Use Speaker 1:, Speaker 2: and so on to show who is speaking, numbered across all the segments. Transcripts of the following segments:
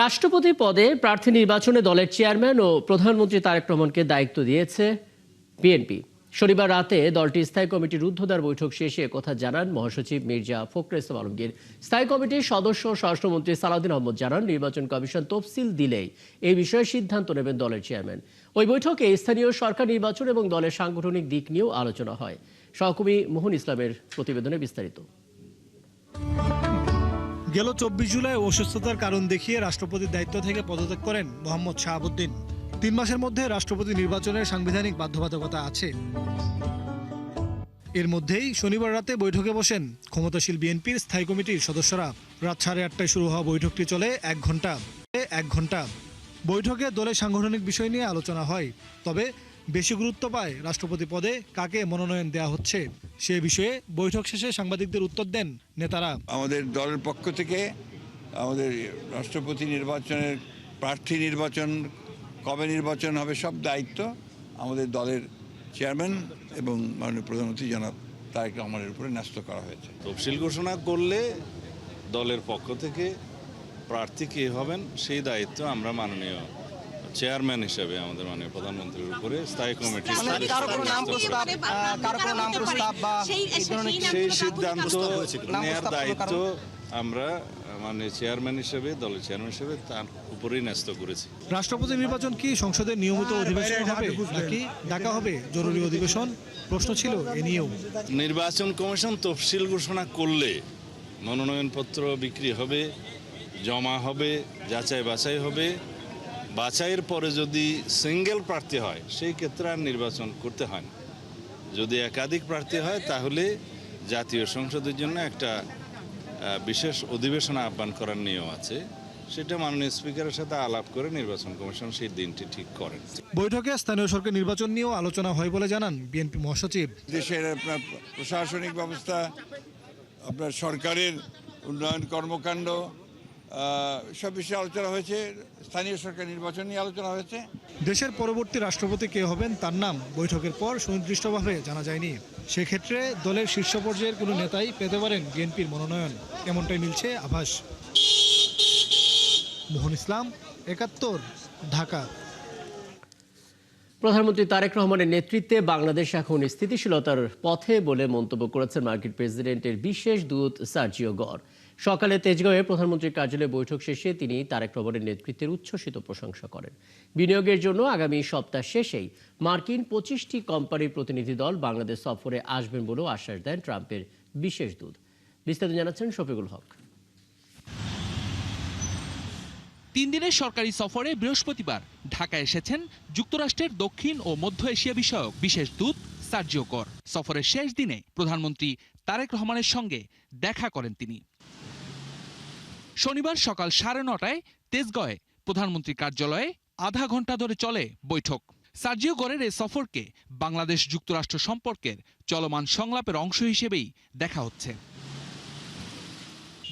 Speaker 1: রাষ্ট্রপতি পদে প্রার্থী নির্বাচনে দলের চেয়ারম্যান ও প্রধানমন্ত্রী তারেক রহমানকে দায়িত্ব দিয়েছে বিএনপি। শনিবার রাতে দলটির স্থায়ী কমিটির রুদ্ধদ্বার বৈঠক শেষে কথা জানান মহাসচিব মির্জা ফখরুল ইসলাম আলমগীর। স্থায়ী কমিটির সদস্য স্বরাষ্ট্রমন্ত্রী সালাউদ্দিন আহমদ জানান, নির্বাচন কমিশন তফসিল দিলেই এই বিষয়ে সিদ্ধান্ত নেবেন দলের চেয়ারম্যান। ওই বৈঠকে স্থানীয় সরকার নির্বাচন এবং দলের সাংগঠনিক দিক নিয়েও আলোচনা হয়। সহকর্মী মোহন ইসলামের প্রতিবেদনে বিস্তারিত।
Speaker 2: গেল 24 জুলাই অসুস্থতার কারণ দেখিয়ে রাষ্ট্রপতির দায়িত্ব থেকে পদত্যাগ করেন মোহাম্মদ শাহাবুদ্দিন। 3 মাসের মধ্যে রাষ্ট্রপতি নির্বাচনের সাংবিধানিক বাধ্যবাধকতা আছে। এর মধ্যেই শনিবার রাতে বৈঠকে বসেন ক্ষমতাশীল বিএনপির স্থায়ী কমিটির সদস্যরা। রাত 8:30টায় শুরু হওয়া বৈঠকটি চলে এক ঘন্টা। বৈঠকে দলের সাংগঠনিক বিষয় নিয়ে আলোচনা হয়। তবে বেশি গুরুত্ব পায় রাষ্ট্রপতি পদে কাকে মনোনয়ন দেওয়া হচ্ছে সে বিষয়ে বৈঠক শেষে সাংবাদিকদের উত্তর দেন নেতারা।
Speaker 3: আমাদের দলের পক্ষ থেকে আমাদের রাষ্ট্রপতি নির্বাচনের প্রার্থী নির্বাচন, কবে নির্বাচন হবে, সব দায়িত্ব আমাদের দলের চেয়ারম্যান এবং মাননীয় প্রধানমন্ত্রী জনাব তারেক রহমানের উপরে ন্যস্ত করা হয়েছে।
Speaker 4: তফসিল ঘোষণা করলে দলের পক্ষ থেকে প্রার্থী কে হবেন সেই দায়িত্ব আমরা মাননীয় চেয়ারম্যান হিসেবে আমাদের মাননীয় প্রধানমন্ত্রীর উপরে স্থায়ী কমিটির সেই সিদ্ধান্ত নেওয়ার দায়িত্ব আমরা মানে চেয়ারম্যান হিসেবে, দলের চেয়ারম্যান হিসেবে তার উপরেই ন্যস্ত করেছি।
Speaker 2: রাষ্ট্রপতি নির্বাচন কি সংসদের নিয়মিত অধিবেশন হবে নাকি ডাকা হবে জরুরি অধিবেশন, প্রশ্ন ছিল এ নিয়েও।
Speaker 4: নির্বাচন কমিশন তফসিল ঘোষণা করলে মনোনয়নপত্র বিক্রি হবে, জমা হবে, যাচাই বাছাই হবে। বাছাইয়ের পরে যদি সিঙ্গেল প্রার্থী হয় সেই ক্ষেত্রে আর নির্বাচন করতে হয় না। যদি একাধিক প্রার্থী হয় তাহলে জাতীয় সংসদের জন্য একটা বিশেষ অধিবেশন আহ্বান করার নিয়ম আছে। সেটা মাননীয় স্পিকারের সাথে আলাপ করে নির্বাচন কমিশন সেই দিনটি ঠিক করেন।
Speaker 2: বৈঠকে স্থানীয় সরকার নির্বাচন নিয়েও আলোচনা হয় বলে জানান বিএনপি মহাসচিব।
Speaker 3: দেশের আপনার প্রশাসনিক ব্যবস্থা, আপনার সরকারের উন্নয়ন কর্মকাণ্ড, সব বিষয়ে আলোচনা হয়েছে। স্থানীয় সরকার নির্বাচন নিয়ে আলোচনা হয়েছে।
Speaker 2: দেশের পরবর্তী রাষ্ট্রপতি কে হবেন তার নাম বৈঠকের পর সুনির্দিষ্টভাবে জানা যায়নি। সেক্ষেত্রে দলের শীর্ষ পর্যায়ের কোনো নেতাই পেতে পারেন বিএনপির মনোনয়ন, এমনটাই মিলছে আভাস। মোহন ইসলাম, 71, ঢাকা।
Speaker 1: প্রধানমন্ত্রী তারেক রহমানের নেতৃত্বে বাংলাদেশ এখন স্থিতিশীলতার পথে বলে মন্তব্য করেছেন মার্কিন প্রেসিডেন্টের বিশেষ দূত সার্জিও গর। সকালে তেজগাঁওয়ে প্রধানমন্ত্রীর কার্যালয়ে বৈঠক শেষে তিনি তারেক রহমানের নেতৃত্বের উচ্ছ্বসিত প্রশংসা করেন। বিনিয়োগের জন্য আগামী সপ্তাহ শেষেই মার্কিন 25টি কোম্পানির প্রতিনিধি দল বাংলাদেশ সফরে আসবেন বলেও আশ্বাস দেন ট্রাম্পের বিশেষ দূত। বিস্তারিত জানাচ্ছেন শফিকুল হক।
Speaker 5: 3 দিনের সরকারি সফরে বৃহস্পতিবার ঢাকায় এসেছেন যুক্তরাষ্ট্রের দক্ষিণ ও মধ্য এশিয়া বিষয়ক বিশেষ দূত সার্জিও গর। সফরের শেষ দিনে প্রধানমন্ত্রী তারেক রহমানের সঙ্গে দেখা করেন তিনি। শনিবার সকাল 9:30টায় তেজগাঁওয়ে প্রধানমন্ত্রীর কার্যালয়ে আধা ঘন্টা ধরে চলে বৈঠক। সার্জিও গরের এই সফরকে বাংলাদেশ যুক্তরাষ্ট্র সম্পর্কের চলমান সংলাপের অংশ হিসেবেই দেখা হচ্ছে।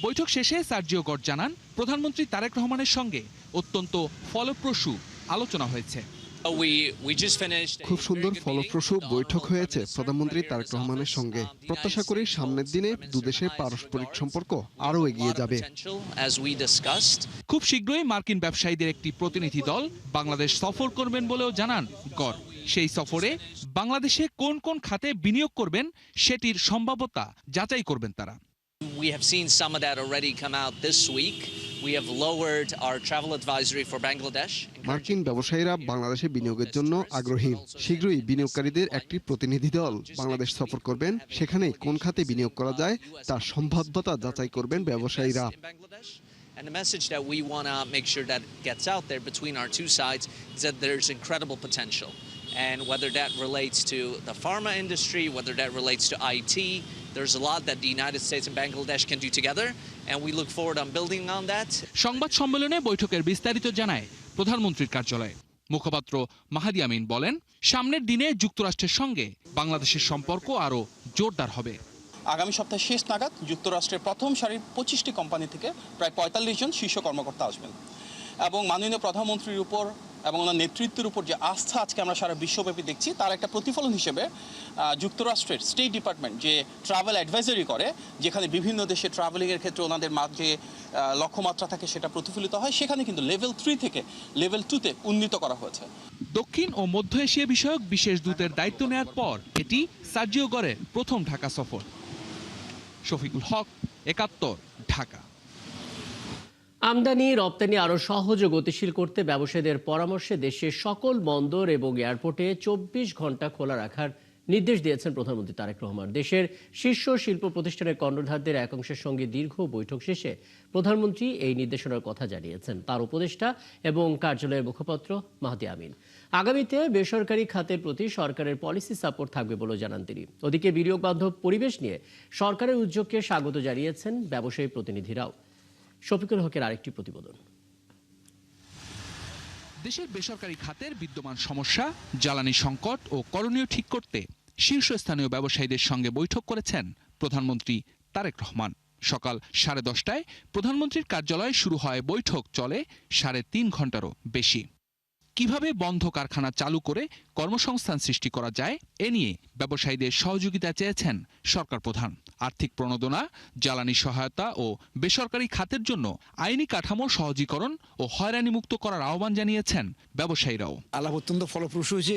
Speaker 5: বৈঠক শেষে সার্জিও গর জানান, প্রধানমন্ত্রী তারেক রহমানের সঙ্গে অত্যন্ত ফলপ্রসূ আলোচনা হয়েছে।
Speaker 6: খুব সুন্দর ফলপ্রসূ বৈঠক হয়েছে প্রধানমন্ত্রী তারেক রহমানের সঙ্গে। প্রত্যাশা করি সামনের দিনে দুদেশের পারস্পরিক সম্পর্ক আরও এগিয়ে যাবে।
Speaker 5: খুব শীঘ্রই মার্কিন ব্যবসায়ীদের একটি প্রতিনিধি দল বাংলাদেশ সফর করবেন বলেও জানান গর। সেই সফরে বাংলাদেশে কোন কোন খাতে বিনিয়োগ করবেন সেটির সম্ভাব্যতা যাচাই করবেন তারা।
Speaker 7: We have seen some of that already come out this week. We have lowered our travel advisory for Bangladesh.
Speaker 6: মার্কিন ব্যবসায়ীরা বাংলাদেশে বিনিয়োগের জন্য আগ্রহী। শীঘ্রই বিনিয়োগকারীদের একটি প্রতিনিধি দল বাংলাদেশ সফর করবেন। সেখানে কোন খাতে বিনিয়োগ করা যায় তার সম্ভাব্যতা যাচাই করবেন ব্যবসায়ীরা।
Speaker 7: And the message that we want to make sure that gets out there between our two sides is that there's incredible potential. And whether that relates to the pharma industry, whether that relates to IT, there's a lot that the United States and Bangladesh can do together, and we look forward on building on that.
Speaker 5: সংবাদ সম্মেলনে বৈঠকের বিস্তারিত জানায় প্রধানমন্ত্রীর কার্যালয়। মুখপাত্র মাহাদি আমিন বলেন, সামনের দিনে যুক্তরাষ্ট্রের সঙ্গে বাংলাদেশের সম্পর্ক আরও জোরদার হবে।
Speaker 8: আগামী সপ্তাহের শেষ নাগাদ যুক্তরাষ্ট্রের প্রথম সারির 25টি কোম্পানি থেকে প্রায় 45 জন শীর্ষ কর্মকর্তা আসবেন এবং মাননীয় প্রধানমন্ত্রীর উপর এবং ওনার নেতৃত্বের উপর যে আস্থা আজকে আমরা সারা বিশ্বব্যাপী দেখছি, তার একটা প্রতিফলন হিসেবে যুক্তরাষ্ট্রের স্টেট ডিপার্টমেন্ট যে ট্রাভেল অ্যাডভাইজারি করে, যেখানে বিভিন্ন দেশে ট্রাভেলিংয়ের ক্ষেত্রে ওনাদের যে লক্ষ্যমাত্রা থাকে সেটা প্রতিফলিত হয়, সেখানে কিন্তু লেভেল 3 থেকে লেভেল 2-তে উন্নীত করা হয়েছে।
Speaker 5: দক্ষিণ ও মধ্য এশিয়া বিষয়ক বিশেষ দূতের দায়িত্ব নেওয়ার পর এটি সার্জিও গরের প্রথম ঢাকা সফর। শফিকুল হক, ৭১, ঢাকা।
Speaker 1: আমদানি রপ্তানি আরও সহজ ও গতিশীল করতে ব্যবসায়ীদের পরামর্শে দেশের সকল বন্দর এবং এয়ারপোর্টে ২৪ ঘন্টা খোলা রাখার নির্দেশ দিয়েছেন প্রধানমন্ত্রী তারেক রহমান। দেশের শীর্ষ শিল্প প্রতিষ্ঠানের কর্ণধারদের একাংশের সঙ্গে দীর্ঘ বৈঠক শেষে প্রধানমন্ত্রী এই নির্দেশনার কথা জানিয়েছেন তার উপদেষ্টা এবং কার্যালয়ের মুখপাত্র মাহদি আমিন। আগামীতে বেসরকারি খাতের প্রতি সরকারের পলিসি সাপোর্ট থাকবে বলে জানান তিনি। ওদিকে বিনিয়োগ বান্ধব পরিবেশ নিয়ে সরকারের উদ্যোগকে স্বাগত জানিয়েছেন ব্যবসায়ী প্রতিনিধিরাও। শফিকুল হকের আরেকটি প্রতিবেদন।
Speaker 5: দেশের বেসরকারি খাতের বিদ্যমান সমস্যা, জ্বালানি সংকট ও করণীয় ঠিক করতে শীর্ষস্থানীয় ব্যবসায়ীদের সঙ্গে বৈঠক করেছেন প্রধানমন্ত্রী তারেক রহমান। সকাল 10:30টায় প্রধানমন্ত্রীর কার্যালয়ে শুরু হয় বৈঠক, চলে 3.5 ঘন্টারও বেশি। কিভাবে বন্ধ কারখানা চালু করে কর্মসংস্থান সৃষ্টি করা যায় এ নিয়ে ব্যবসায়ীদের সহযোগিতা চেয়েছেন সরকার প্রধান। আর্থিক প্রণোদনা, জ্বালানি সহায়তা ও বেসরকারি খাতের জন্য আইনি কাঠামো সহজীকরণ ও হয়রানি মুক্ত করার আহ্বান জানিয়েছেন ব্যবসায়ীরাও।
Speaker 9: আলাপ অত্যন্ত ফলপ্রসূ হয়েছে।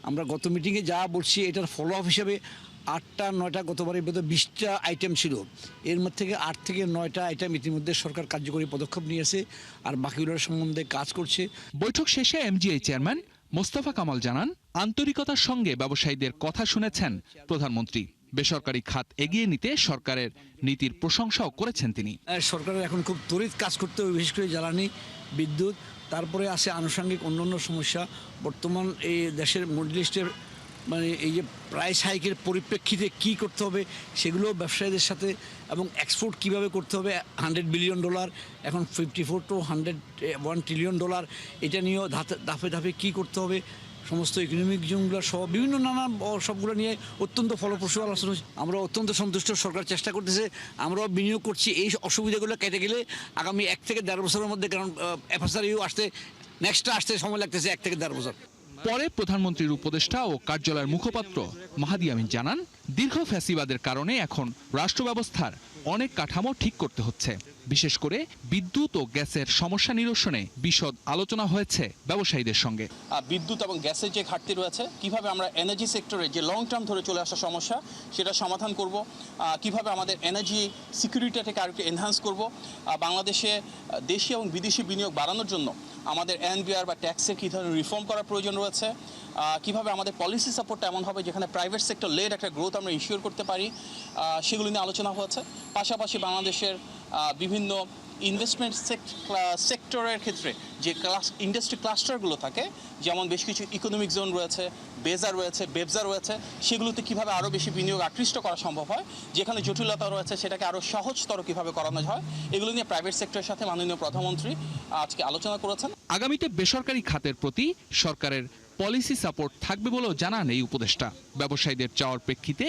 Speaker 9: আমরা গত মিটিংয়ে যা বলছি এটার ফলো আপ হিসেবে 8টা 9টা, গতবারের ভেতর 20টা আইটেম ছিল, এর মধ্যে থেকে 8 থেকে 9টা আইটেম ইতিমধ্যে সরকার কার্যকরী পদক্ষেপ নিয়েছে, আর বাকিগুলোর সম্বন্ধে কাজ করছে।
Speaker 5: বৈঠক শেষে এমজিআই চেয়ারম্যান মোস্তফা কামাল জানান, আন্তরিকতার সঙ্গে ব্যবসায়ীদের কথা শুনেছেন প্রধানমন্ত্রী। বেসরকারি খাত এগিয়ে নিতে সরকারের নীতির প্রশংসাও করেছেন তিনি।
Speaker 9: সরকারের এখন খুব তড়িৎ কাজ করতে হবে, বিশেষ করে জ্বালানি, বিদ্যুৎ, তারপরে আসে আনুষঙ্গিক অন্যান্য সমস্যা। বর্তমান এই দেশের মিডল ইস্টের এই যে প্রাইস হাইকের পরিপ্রেক্ষিতে কি করতে হবে সেগুলো ব্যবসায়ীদের সাথে, এবং এক্সপোর্ট কিভাবে করতে হবে। $100 বিলিয়ন, এখন 54 to 101 ট্রিলিয়ন ডলার, এটা নিয়েও ধাপে ধাপে কি করতে হবে, সমস্ত ইকোনমিক জোনগুলো সহ বিভিন্ন নানা সবগুলো নিয়ে অত্যন্ত ফলপ্রসূ আলোচনা হচ্ছে। আমরা অত্যন্ত সন্তুষ্ট, সরকার চেষ্টা করতেছে, আমরাও বিনিয়োগ করছি। এই অসুবিধাগুলো কেটে গেলে আগামী 1 থেকে 1.5 বছরের মধ্যে, কারণ এফএসআরইউ আসতে আসতে সময় লাগতেছে 1 থেকে 1.5 বছর।
Speaker 5: পরে প্রধানমন্ত্রীর উপদেষ্টা ও কার্যালয়ের মুখপাত্র মাহদি আমিন জানান, দীর্ঘ ফ্যাসিবাদের কারণে এখন রাষ্ট্র ব্যবস্থার অনেক কাঠামো ঠিক করতে হচ্ছে। বিশেষ করে বিদ্যুৎ ও গ্যাসের সমস্যা নিরসনে বিশদ আলোচনা হয়েছে ব্যবসায়ীদের সঙ্গে।
Speaker 8: বিদ্যুৎ এবং গ্যাসের যে ঘাটতি রয়েছে, কিভাবে আমরা এনার্জি সেক্টরে যে লং টার্ম ধরে চলে আসা সমস্যা সেটা সমাধান করব, কিভাবে আমাদের এনার্জি সিকিউরিটিটাকে আরেকটু এনহ্যান্স করব, বাংলাদেশে দেশি এবং বিদেশি বিনিয়োগ বাড়ানোর জন্য আমাদের এনবিআর বা ট্যাক্সের কী ধরনের রিফর্ম করার প্রয়োজন রয়েছে, কিভাবে আমাদের পলিসি সাপোর্টটা এমন হবে যেখানে প্রাইভেট সেক্টর লেড একটা গ্রোথ আমরা ইনশিওর করতে পারি, সেগুলো নিয়ে আলোচনা হয়েছে। পাশাপাশি বাংলাদেশের বিভিন্ন ইনভেস্টমেন্ট সেক্টরের ক্ষেত্রে যে ইন্ডাস্ট্রি ক্লাস্টারগুলো থাকে, যেমন বেশ কিছু ইকোনমিক জোন রয়েছে, বেজা রয়েছে, বেবজা রয়েছে, সেগুলোতে কিভাবে আরও বেশি বিনিয়োগ আকৃষ্ট করা সম্ভব হয়, যেখানে জটিলতা রয়েছে সেটাকে আরও সহজতর কিভাবে করানো হয়, এগুলো নিয়ে প্রাইভেট সেক্টরের সাথে মাননীয় প্রধানমন্ত্রী আজকে আলোচনা করেছেন।
Speaker 5: আগামীতে বেসরকারি খাতের প্রতি সরকারের পলিসি সাপোর্ট থাকবে বলেও জানান এই উপদেষ্টা। ব্যবসায়ীদের চাওয়ার প্রেক্ষিতে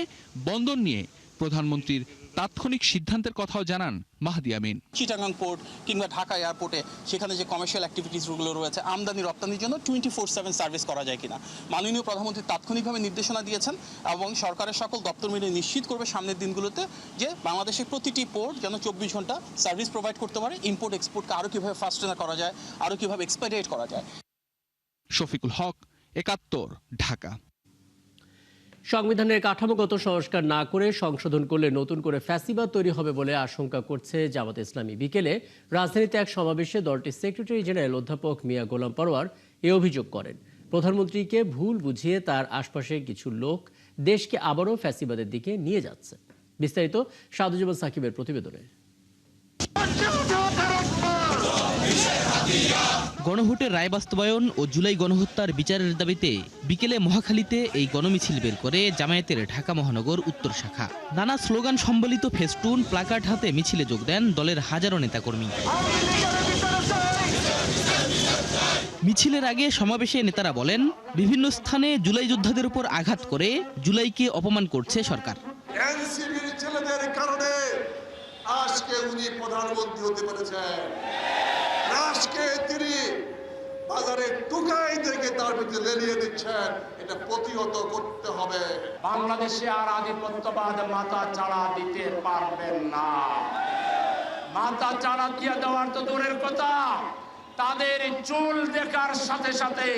Speaker 5: বন্দর নিয়ে প্রধানমন্ত্রীর তাৎক্ষণিক সিদ্ধান্তের কথাও জানান মাহদি আমিন।
Speaker 8: চিটাগাং পোর্ট কিংবা ঢাকা এয়ারপোর্টে সেখানে যে কমার্শিয়াল অ্যাক্টিভিটিসগুলো রয়েছে, আমদানি রপ্তানির জন্য 24/7 সার্ভিস করা যায় কিনা মাননীয় প্রধানমন্ত্রী তাৎক্ষণিকভাবে নির্দেশনা দিয়েছেন, এবং সরকারের সকল দপ্তর মিলে নিশ্চিত করবে সামনের দিনগুলোতে যে বাংলাদেশের প্রতিটি পোর্ট যেন 24 ঘন্টা সার্ভিস প্রোভাইড করতে পারে। ইম্পোর্ট এক্সপোর্টকে আরও কীভাবে ফাস্টেনার করা যায়, আরও কীভাবে এক্সপেডিয়েট করা যায়।
Speaker 5: শফিকুল হক, ৭১, ঢাকা।
Speaker 1: সংবিধানের কাঠামোগত সংস্কার না করে সংশোধন করলে নতুন করে ফ্যাসিবাদ তৈরি হবে বলে আশঙ্কা করছে জামাত ইসলামী। বিকেলে রাজধানীতে এক সমাবেশে দলটির সেক্রেটারি জেনারেল অধ্যাপক মিয়া গোলাম পরোয়ার এ অভিযোগ করেন। প্রধানমন্ত্রীকে ভুল বুঝিয়ে তার আশপাশে কিছু লোক দেশকে আবারও ফ্যাসিবাদের দিকে নিয়ে যাচ্ছে। বিস্তারিত সাদুজ্জামান সাকিবের প্রতিবেদনে।
Speaker 10: গণভোটের রায় বাস্তবায়ন ও জুলাই গণহত্যার বিচারের দাবিতে বিকেলে মহাখালীতে এই গণমিছিল বের করে জামায়াতের ঢাকা মহানগর উত্তর শাখা। নানা স্লোগান সম্বলিত ফেস্টুন, প্লাকার্ড হাতে মিছিলে যোগ দেন দলের হাজারো নেতাকর্মী। মিছিলের আগে সমাবেশে নেতারা বলেন, বিভিন্ন স্থানে জুলাই যোদ্ধাদের উপর আঘাত করে জুলাইকে অপমান করছে সরকার।
Speaker 11: এনসিপির ছেলেদের কারণে আজকে উনি প্রধানমন্ত্রী হতে পেরেছেন। আজকে তিনি বাজারে টুক লুকাইদেরকে তার ভিতরে লেলিয়ে দিচ্ছেন, এটা প্রতিহত করতে হবে।
Speaker 12: বাংলাদেশে আর আধিপত্যবাদ মাথা চাড়া দিতে পারবেন না। মাথা চাড়া দিয়ে দেওয়ার তো দূরের কথা, তাদের চুল দেখার সাথে সাথে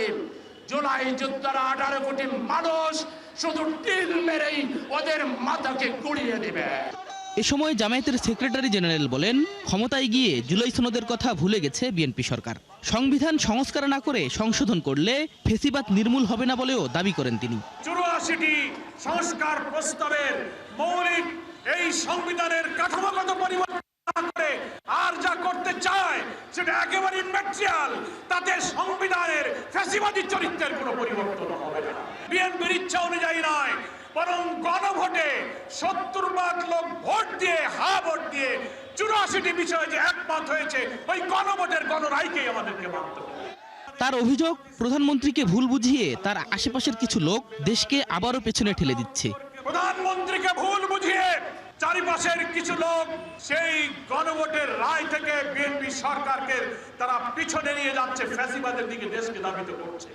Speaker 12: জুলাই যোদ্ধারা 18 কোটি মানুষ শুধু টিল মেরেই ওদের মাথাকে গুড়িয়ে দিবে।
Speaker 10: এ সময় জামায়াতের সেক্রেটারি জেনারেল বলেন, ক্ষমতায় গিয়ে জুলাই সনদের কথা ভুলে গেছে বিএনপি সরকার। সংবিধান সংস্কার না করে সংশোধন করলে ফেসিবাদ নির্মূল হবে না বলেও দাবি করেন তিনি।
Speaker 12: 84টি সংস্কার প্রস্তাবের মৌলিক এই সংবিধানের কাঠামোগত পরিবর্তন না করে আর যা করতে চায় সেটা একেবারে ইম্যাটেরিয়াল, তাতে সংবিধানের ফ্যাসিবাদী চরিত্রের কোনো পরিবর্তন হবে না। বিএনপির ইচ্ছা অনুযায়ী নয়, বরং গণভোটে 70% লোক ভোট দিয়ে ভোট দিয়ে 84টি বিষয়ে যে একমত হয়েছে ওই গণভোটের গণরায়কেই আমাদেরকে মানতে হবে।
Speaker 10: তার অভিযোগ, প্রধানমন্ত্রীকে ভুল বুঝিয়ে তার আশেপাশের কিছু লোক দেশকে আবারও পেছনে ঠেলে দিচ্ছে।
Speaker 12: প্রধানমন্ত্রীকে ভুল বুঝিয়ে চারিপাশের কিছু লোক সেই গণভোটের রায় থেকে বিএনপি সরকারকে তারা পিছনে নিয়ে যাচ্ছে, ফ্যাসিবাদের দিকে দেশকে ধাবিত করছে।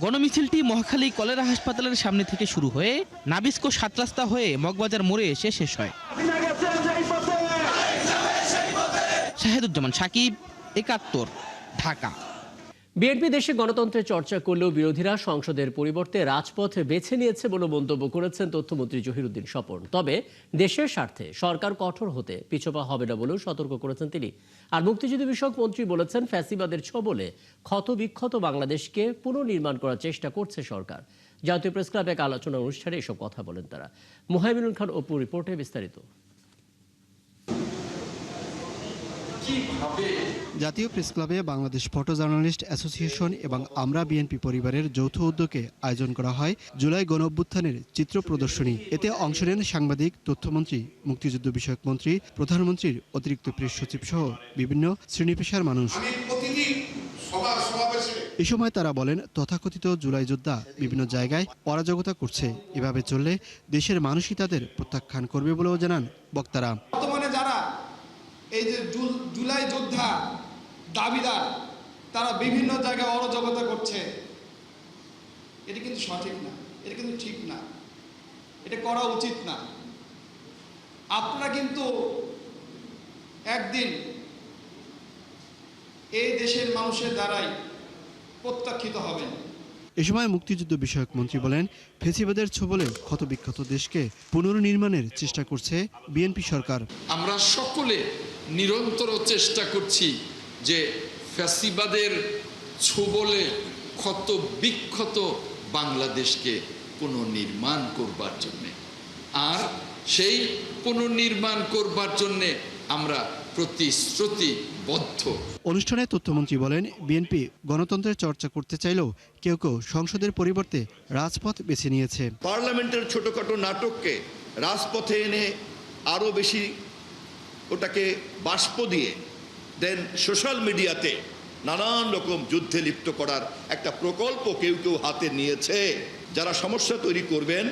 Speaker 10: গণমিছিলটি মহাখালী কলেরা হাসপাতালের সামনে থেকে শুরু হয়ে নাবিস্কো 7 রাস্তা হয়ে মগবাজার মোড়ে এসে শেষ হয়। শাহেদুজ্জামান সাকিব, 71, ঢাকা।
Speaker 1: বিএনপি দেশে গণতন্ত্রের চর্চা করলেও বিরোধীরা সংসদের পরিবর্তে রাজপথ বেছে নিয়েছে বলে মন্তব্য করেছেন তথ্যমন্ত্রী জহিরুদ্দিন স্বপন। তবে দেশের স্বার্থে সরকার কঠোর হতে পিছপা হবে না বলেও সতর্ক করেছেন তিনি। আর মুক্তিযুদ্ধ বিষয়ক মন্ত্রী বলেছেন, ফ্যাসিবাদের ছবলে ক্ষতবিক্ষত বাংলাদেশকে পুনর্নির্মাণ করার চেষ্টা করছে সরকার। জাতীয় প্রেস ক্লাবে এক আলোচনা অনুষ্ঠানে এসব কথা বলেন তারা। মুহাইমিনুল খান অপু রিপোর্টে বিস্তারিত।
Speaker 6: জাতীয় প্রেস ক্লাবে বাংলাদেশ ফটো জার্নালিস্ট অ্যাসোসিয়েশন এবং আমরা বিএনপি পরিবারের যৌথ উদ্যোগে আয়োজন করা হয় জুলাই গণঅভ্যুত্থানের চিত্র প্রদর্শনী। এতে অংশ নেন সাংবাদিক, তথ্যমন্ত্রী, মুক্তিযুদ্ধ বিষয়ক মন্ত্রী, প্রধানমন্ত্রীর অতিরিক্ত প্রেস সচিব সহ বিভিন্ন শ্রেণী পেশার মানুষ। এ সময় তারা বলেন, তথাকথিত জুলাই যোদ্ধা বিভিন্ন জায়গায় অরাজকতা করছে। এভাবে চললে দেশের মানুষই তাদের প্রত্যাখ্যান করবে বলেও জানান বক্তারা।
Speaker 13: এই যে জুলাই যোদ্ধা দাবিদার, তারা বিভিন্ন জায়গায় অরাজকতা করছে, এটা কিন্তু সঠিক না, এটা কিন্তু ঠিক না, এটা করা উচিত না। আপনারা কিন্তু একদিন এই দেশের মানুষের দ্বারাই প্রত্যাখ্যিত হবেন।
Speaker 6: এ সময় মুক্তিযুদ্ধ বিষয়ক মন্ত্রী বলেন, ফ্যাসিবাদের ছবলে ক্ষতবিক্ষত দেশকে পুনর্নির্মাণের চেষ্টা করছে বিএনপি সরকার।
Speaker 14: আমরা সকলে নিরন্তর চেষ্টা করছি যে ফ্যাসিবাদের ছবলে ক্ষতবিক্ষত বাংলাদেশকে পুনর্নির্মাণ করবার জন্যে, আর সেই পুনর্নির্মাণ করবার জন্যে আমরা প্রতিশ্রুতিবদ্ধ।
Speaker 6: অনুষ্ঠানে তথ্যমন্ত্রী বলেন, বিএনপি গণতন্ত্রের চর্চা করতে চাইলেও কেউ কেউ সংসদের পরিবর্তে রাজপথ বেছে নিয়েছে।
Speaker 15: পার্লামেন্টের ছোটখাটো নাটককে রাজপথে এনে আরও বেশি ওটাকে বাষ্প দিয়ে দেন সোশ্যাল মিডিয়াতে নানান রকম যুদ্ধে লিপ্ত করার একটা প্রকল্প কেউ কেউ হাতে নিয়েছে। যারা সমস্যা তৈরি করবেন,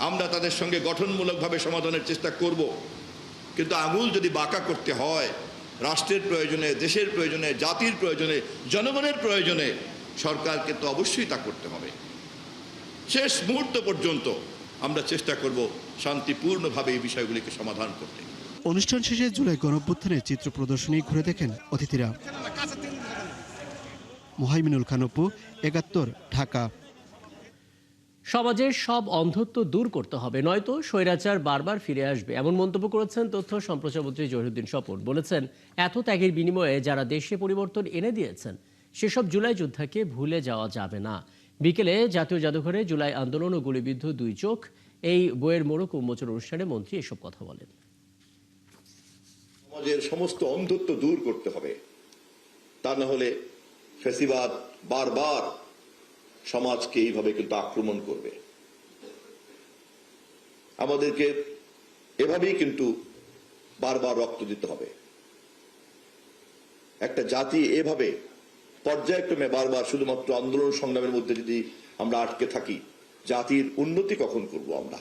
Speaker 15: আমরা তাদের সঙ্গে গঠনমূলকভাবে সমাধানের চেষ্টা করব, কিন্তু আঙুল যদি বাঁকা করতে হয় রাষ্ট্রের প্রয়োজনে, দেশের প্রয়োজনে, জাতির প্রয়োজনে, জনগণের প্রয়োজনে, সরকারকে তো অবশ্যই তা করতে হবে। শেষ মুহূর্ত পর্যন্ত আমরা চেষ্টা করব শান্তিপূর্ণভাবে এই বিষয়গুলিকে সমাধান করতে।
Speaker 6: অনুষ্ঠান শেষে জুলাই গণঅভ্যুত্থানের চিত্র প্রদর্শনী ঘুরে দেখেন অতিথিরা। মুহাইমিনুল খান অপু, 71, ঢাকা।
Speaker 1: সমাজের সব অন্ধত্ব দূর করতে হবে, নয়তো স্বৈরাচার বারবার ফিরে আসবে, এমন মন্তব্য করেছেন তথ্য সম্প্রচার মন্ত্রী জহিরুদ্দিন স্বপন। বলেছেন, এত ত্যাগের বিনিময়ে যারা দেশে পরিবর্তন এনে দিয়েছেন সেসব জুলাই যোদ্ধাকে ভুলে যাওয়া যাবে না। বিকেলে জাতীয় জাদুঘরে জুলাই আন্দোলন ও গুলিবিদ্ধ 2 চোখ এই বইয়ের মোড়ক উন্মোচন অনুষ্ঠানে মন্ত্রী এসব কথা বলেন।
Speaker 15: সমাজের সমস্ত অন্ধত্ব দূর করতে হবে, তা না হলে ফ্যাসিবাদ বারবার সমাজকে এইভাবে কিন্তু আক্রমণ করবে। আমাদেরকে এভাবেই কিন্তু বারবার রক্ত দিতে হবে। একটা জাতি এভাবে পর্যায়ক্রমে বারবার শুধুমাত্র আন্দোলন সংগ্রামের মধ্যে যদি আমরা আটকে থাকি, জাতির উন্নতি কখন করব আমরা?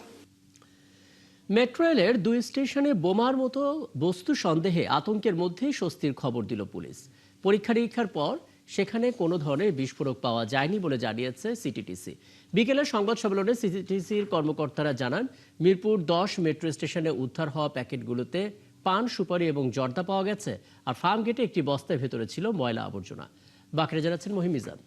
Speaker 1: মেট্রো রেলের 2 স্টেশনে বোমার মতো বস্তু সন্দেহে আতঙ্কের মধ্যেই স্বস্তির খবর দিল পুলিশ। পরীক্ষা নিরীক্ষার পর সেখানে কোনো ধরনের বিস্ফোরক পাওয়া যায়নি বলে জানিয়েছে সিটিটিসি। বিকেলের সংবাদ সম্মেলনে সিটিটিসির কর্মকর্তারা জানান, মিরপুর 10 মেট্রো স্টেশনে উদ্ধার হওয়া প্যাকেটগুলোতে পান, সুপারি এবং জর্দা পাওয়া গেছে। আর ফার্ম গেটে একটি বস্তার ভেতরে ছিল ময়লা আবর্জনা। বাকরে জানাচ্ছেন মহিম মিজান।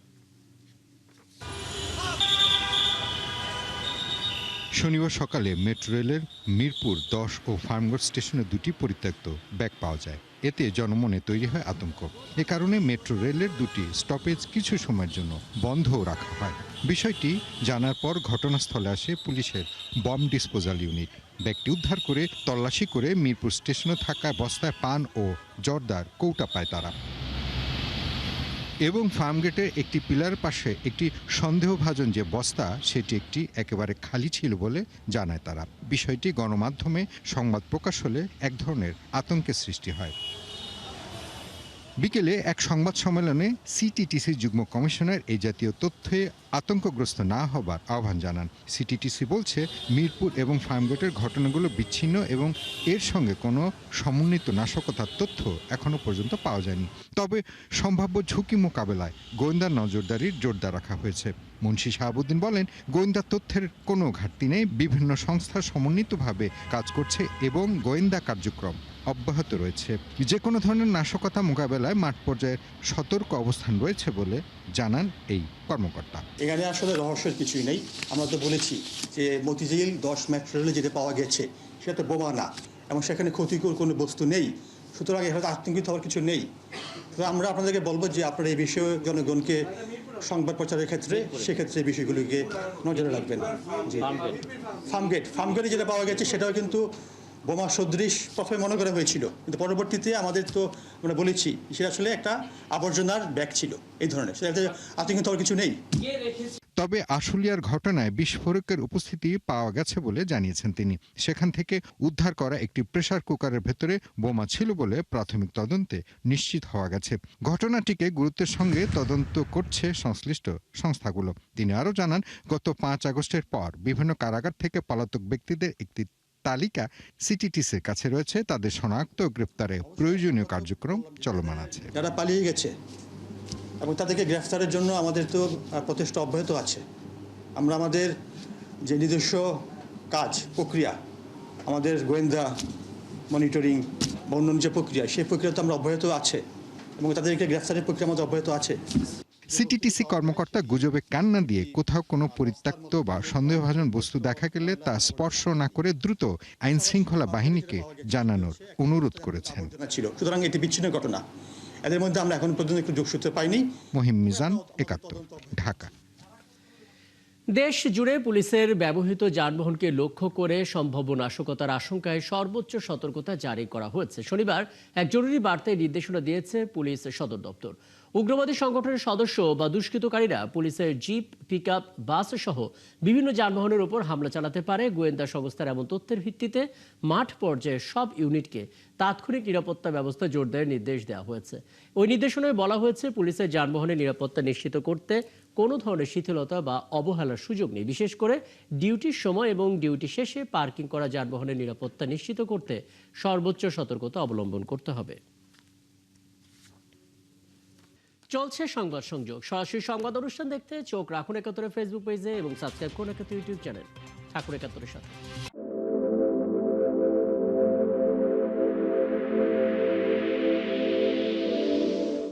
Speaker 16: শনিবার সকালে মেট্রো রেলের মিরপুর 10 ও ফার্মগেট স্টেশনে দুটি পরিত্যক্ত ব্যাগ পাওয়া যায়। এতে জনমনে তৈরি হয় আতঙ্ক। এ কারণে মেট্রো রেলের দুটি স্টপেজ কিছু সময়ের জন্য বন্ধও রাখা হয়। বিষয়টি জানার পর ঘটনাস্থলে আসে পুলিশের বম ডিসপোজাল ইউনিট। ব্যাগটি উদ্ধার করে তল্লাশি করে মিরপুর স্টেশনে থাকা বস্তায় পান ও জর্দার কৌটা পায় তারা। এবং ফার্মগেটের একটি পিলার পাশে একটি সন্দেহভাজন যে বস্তা, সেটি একেবারে খালি ছিল বলে জানায় তারা। বিষয়টি গণমাধ্যমে সংবাদ প্রকাশ হলে এক ধরনের আতঙ্কের সৃষ্টি হয়। বিকেলে এক সংবাদ সম্মেলনে সিটিটিসির যুগ্ম কমিশনার এই জাতীয় তথ্যে আতঙ্কগ্রস্ত না হবার আহ্বান জানান। সিটিটিসি বলছে, মিরপুর এবং ফার্মগেটের ঘটনাগুলো বিচ্ছিন্ন এবং এর সঙ্গে কোনো সমন্বিত নাশকতার তথ্য এখনো পর্যন্ত পাওয়া যায়নি। তবে সম্ভাব্য ঝুঁকি মোকাবেলায় গোয়েন্দা নজরদারির জোরদার রাখা হয়েছে। মুন্সি শাহাবুদ্দিন বলেন, গোয়েন্দা তথ্যের কোনো ঘাটতি নেই, বিভিন্ন সংস্থা সমন্বিতভাবে কাজ করছে এবং গোয়েন্দা কার্যক্রম অব্যাহত রয়েছে। যে কোনো ধরনের নাশকতা মোকাবেলায় মাঠ পর্যায়ের সতর্ক অবস্থান রয়েছে বলে জানান এই কর্মকর্তা।
Speaker 17: এখানে আসলে রহস্যের কিছুই নেই। আমরা তো বলেছি যে মতিঝিল 10 মেট্রো রেলে যেটা পাওয়া গেছে সেটা তো বোমা না এবং সেখানে ক্ষতিকর কোনো বস্তু নেই, সুতরাং এখানে আতঙ্কিত হওয়ার কিছু নেই। তো আমরা আপনাদেরকে বলবো যে আপনারা এই বিষয়ে জনগণকে সংবাদ প্রচারের ক্ষেত্রে সেক্ষেত্রে এই বিষয়গুলিকে নজরে রাখবেন। জি, ফার্মগেটে যেটা পাওয়া গেছে সেটাও কিন্তু বোমা সদৃশ প্রথমে মনে করা হয়েছিল, কিন্তু পরবর্তীতে আমাদের তো আমরা বলেছি সেটা আসলে একটা আবর্জনার ব্যাগ ছিল এই ধরনের, সেটাতে আতঙ্কিত হওয়ার কিছু নেই।
Speaker 16: তবে আশুলিয়ার ঘটনায় বিস্ফোরকের উপস্থিতি পাওয়া গেছে বলে জানিয়েছেন তিনি। সেখান থেকে উদ্ধার করা একটি প্রেসার কুকারের ভেতরে বোমা ছিল বলে প্রাথমিক তদন্তে নিশ্চিত হওয়া গেছে। ঘটনাটিকে গুরুত্বের সঙ্গে তদন্ত করছে সংশ্লিষ্ট সংস্থাগুলো। তিনি আরও জানান, গত 5 আগস্টের পর বিভিন্ন কারাগার থেকে পলাতক ব্যক্তিদের একটি তালিকা সিটিটিসির কাছে রয়েছে। তাদের শনাক্ত ও গ্রেফতারে প্রয়োজনীয় কার্যক্রম চলমান আছে।
Speaker 17: যারা পালিয়ে গেছে এবং তাদেরকে গ্রেফতারের জন্য আমাদের তো প্রচেষ্টা অব্যাহত আছে। আমরা আমাদের যে নিজস্ব কাজ প্রক্রিয়া, আমাদের গোয়েন্দা মনিটরিং বা অন্যান্য যে প্রক্রিয়া, সেই প্রক্রিয়া তো আমরা অব্যাহত আছে এবং তাদেরকে গ্রেফতারের প্রক্রিয়া আমাদের অব্যাহত আছে।
Speaker 16: সিটিটিসি কর্মকর্তা গুজবে কান না দিয়ে কোথাও কোনো পরিত্যক্ত বা সন্দেহভাজন বস্তু দেখা গেলে তা স্পর্শ না করে দ্রুত আইন শৃঙ্খলা বাহিনীকে জানানোর অনুরোধ করেছেন।
Speaker 17: সুতরাং এটি বিচ্ছিন্ন ঘটনা, এদের মধ্যে আমরা এখন পর্যন্ত একটু যোগসূত্র পাইনি।
Speaker 16: মহিম মিজান, ৭১, ঢাকা।
Speaker 1: দেশ জুড়ে পুলিশের ব্যবহৃত যানবাহনকে লক্ষ্য করে সম্ভাব্য নাশকতার আশঙ্কায় সর্বোচ্চ সতর্কতা জারি করা হয়েছে। শনিবার এক জরুরি বার্তায় নির্দেশনা দিয়েছে পুলিশ সদর দপ্তর। উগ্রবাদী সংগঠনের সদস্য বা দুষ্কৃতকারীরা পুলিশের জিপ, পিকআপ, বাস সহ বিভিন্ন যানবাহনের উপর হামলা চালাতে পারে। গোয়েন্দা সংস্থার এমন তথ্যের ভিত্তিতে মাঠ পর্যায়ে সব ইউনিটকে তাৎক্ষণিক নিরাপত্তা ব্যবস্থা জোরদারের নির্দেশ দেওয়া হয়েছে। ওই নির্দেশনায় বলা হয়েছে, পুলিশের যানবাহনের নিরাপত্তা নিশ্চিত করতে কোনো ধরনের শিথিলতা বা অবহেলার সুযোগ নেই। বিশেষ করে ডিউটির সময় এবং ডিউটি শেষে পার্কিং করা যানবাহনের নিরাপত্তা নিশ্চিত করতে সর্বোচ্চ সতর্কতা অবলম্বন করতে হবে। চলছে সংবাদ সংযোগ। সরাসরি সংবাদ অনুষ্ঠান দেখতে চোখ রাখুন ৭১ ফেসবুক পেজে এবং সাবস্ক্রাইব করুন ৭১ ইউটিউব চ্যানেল। থাকুন ৭১-এর সাথে।